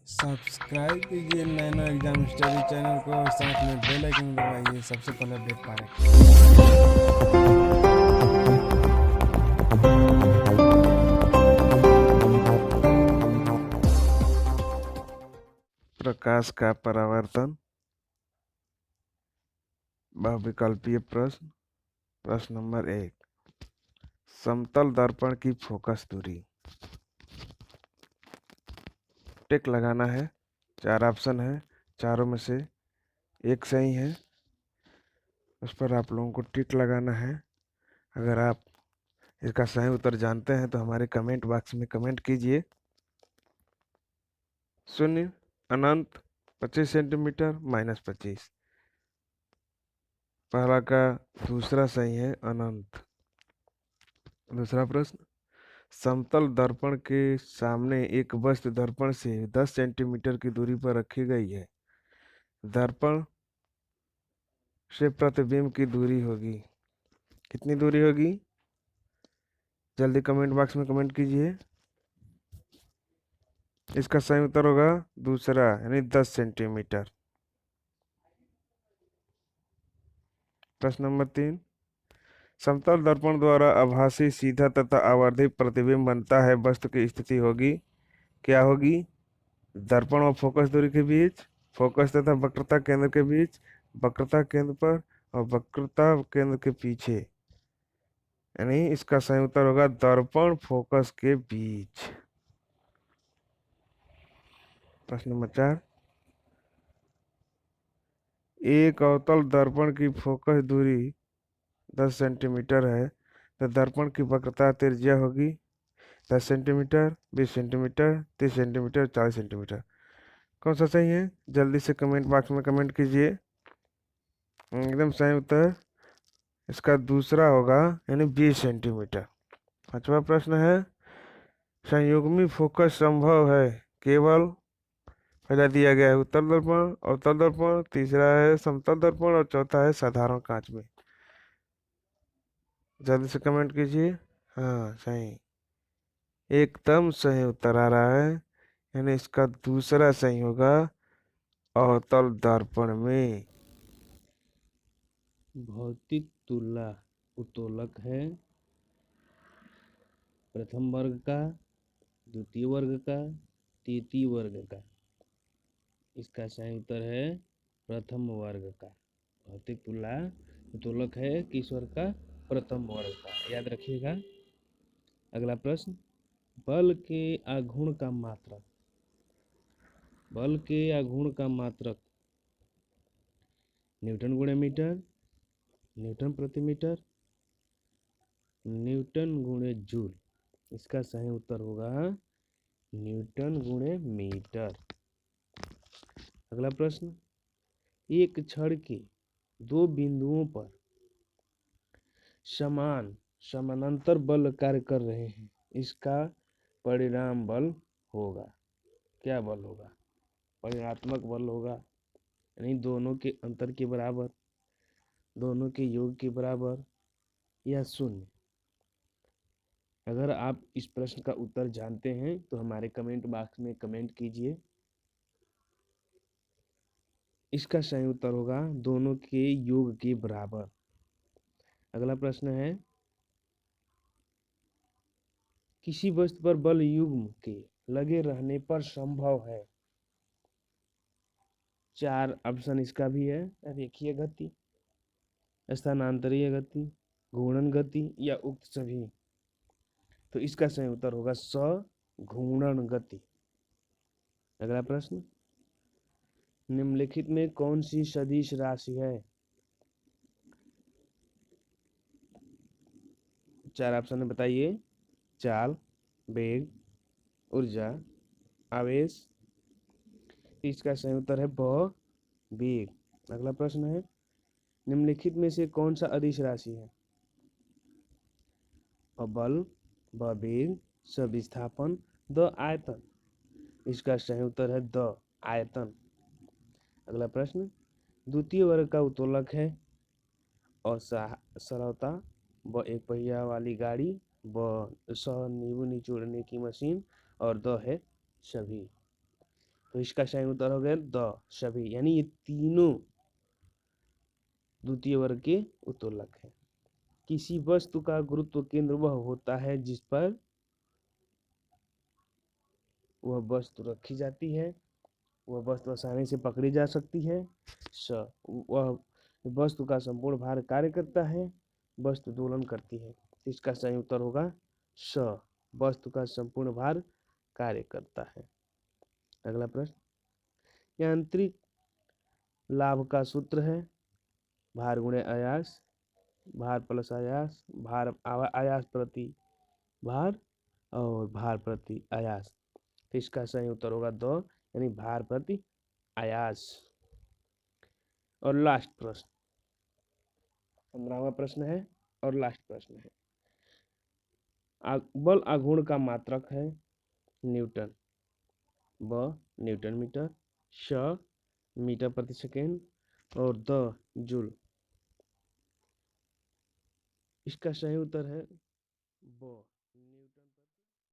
Subscribe कीजिए nano exam study channel को और साथ में बेल आइकन दबाइए सबसे पहले अपडेट पाने के लिए। प्रकाश का परावर्तन, बहुविकल्पीय प्रश्न। प्रश्न नंबर 1, समतल दर्पण की फोकस दूरी। टिक लगाना है। 4 ऑप्शन है, चारों में से एक सही है, उस पर आप लोगों को टिक लगाना है। अगर आप इसका सही उत्तर जानते हैं तो हमारे कमेंट बॉक्स में कमेंट कीजिए। 0, अनंत, 25 सेंटीमीटर, -25। पहला का दूसरा सही है, अनंत। दूसरा प्रश्न, समतल दर्पण के सामने एक वस्तु दर्पण से 10 सेंटीमीटर की दूरी पर रखी गई है। दर्पण से प्रतिबिंब की दूरी होगी, कितनी दूरी होगी? जल्दी कमेंट बॉक्स में कमेंट कीजिए। इसका सही उत्तर होगा दूसरा, यानी 10 सेंटीमीटर। प्रश्न नंबर 3, समतल दर्पण द्वारा आभासी सीधा तथा आवर्धित प्रतिबिंब बनता है, वस्तु की स्थिति होगी, क्या होगी? दर्पण और फोकस दूरी के बीच, फोकस तथा वक्रता केंद्र के बीच, वक्रता केंद्र पर और वक्रता केंद्र के पीछे। यानी इसका सही उत्तर होगा दर्पण फोकस के बीच। प्रश्न नंबर 4, एक अवतल दर्पण की फोकस दूरी 10 सेंटीमीटर है, तो दर्पण की वक्रता त्रिज्या होगी 10 सेंटीमीटर, 20 सेंटीमीटर, 30 सेंटीमीटर, 40 सेंटीमीटर। कौन सा सही है? जल्दी से कमेंट बॉक्स में कमेंट कीजिए। एकदम सही उत्तर इसका दूसरा होगा, यानी 20 सेंटीमीटर। 5वां प्रश्न है, संयुग्मी फोकस संभव है केवल, पहला दिया गया है उत्तल दर्पण, अवतल दर्पण, तीसरा है समतल दर्पण और चौथा है साधारण कांच में। जल्दी से कमेंट कीजिए। हाँ, सही, एकदम सही उत्तर आ रहा है, यानी इसका दूसरा सही होगा, अवतल दर्पण में। भौतिक तुला उत्तोलक है प्रथम वर्ग का, द्वितीय वर्ग का, तृतीय वर्ग का। इसका सही उत्तर है प्रथम वर्ग का। भौतिक तुला उत्तोलक है किस वर्ग का? प्रथम वर्ग का, याद रखिएगा। अगला प्रश्न, बल के आघूर्ण का मात्रक। बल के आघूर्ण का मात्रक न्यूटन गुणे मीटर, न्यूटन प्रति मीटर, न्यूटन गुणे जूल। इसका सही उत्तर होगा न्यूटन गुणे मीटर। अगला प्रश्न, एक छड़ के दो बिंदुओं पर समानांतर बल कार्य कर रहे हैं, इसका परिणाम बल होगा, क्या बल होगा? परिणात्मक बल होगा, यानी दोनों के अंतर के बराबर, दोनों के योग के बराबर, या शून्य। अगर आप इस प्रश्न का उत्तर जानते हैं तो हमारे कमेंट बॉक्स में कमेंट कीजिए। इसका सही उत्तर होगा दोनों के योग के बराबर। अगला प्रश्न है, किसी वस्तु पर बल युग्म के लगे रहने पर संभव है। 4 ऑप्शन इसका भी है, रेखीय गति, स्थानांतरीय गति, घूर्णन गति या उक्त सभी। तो इसका सही उत्तर होगा घूर्णन गति। अगला प्रश्न, निम्नलिखित में कौन सी सदिश राशि है? 4 ऑप्शन में बताइए। चाल, वेग, ऊर्जा, आवेश। इसका सही उत्तर है वेग। अगला प्रश्न है, निम्नलिखित में से कौन सा अदिश राशि है? बल, वेग, विस्थापन, आयतन। इसका सही उत्तर है आयतन। अगला प्रश्न, द्वितीय वर्ग का उत्तोलक है असरलता, एक पहिया वाली गाड़ी, नींबू निचोड़ने की मशीन, और है सभी। तो इसका सही उत्तर हो गया द सभी, यानी ये तीनों द्वितीय वर्ग के उत्तोलक है। किसी वस्तु का गुरुत्व केंद्र वह होता है जिस पर वह वस्तु रखी जाती है, वह वस्तु आसानी से पकड़ी जा सकती है, स वह वस्तु का संपूर्ण भार कार्य करता है, वस्तु दोलन करती है। इसका सही उत्तर होगा स वस्तु का संपूर्ण भार कार्य करता है। अगला प्रश्न, यांत्रिक लाभ का सूत्र है भार गुणे आयास, भार प्लस आयास, भार आयास प्रति भार और भार प्रति आयास। तो इसका सही उत्तर होगा दो, यानी भार प्रति आयास। और लास्ट प्रश्न, 15वां प्रश्न है और लास्ट प्रश्न है। बल आघूर्ण का मात्रक है न्यूटन, ब न्यूटन मीटर, श मीटर प्रति सेकेंड और द जूल। इसका सही उत्तर है ब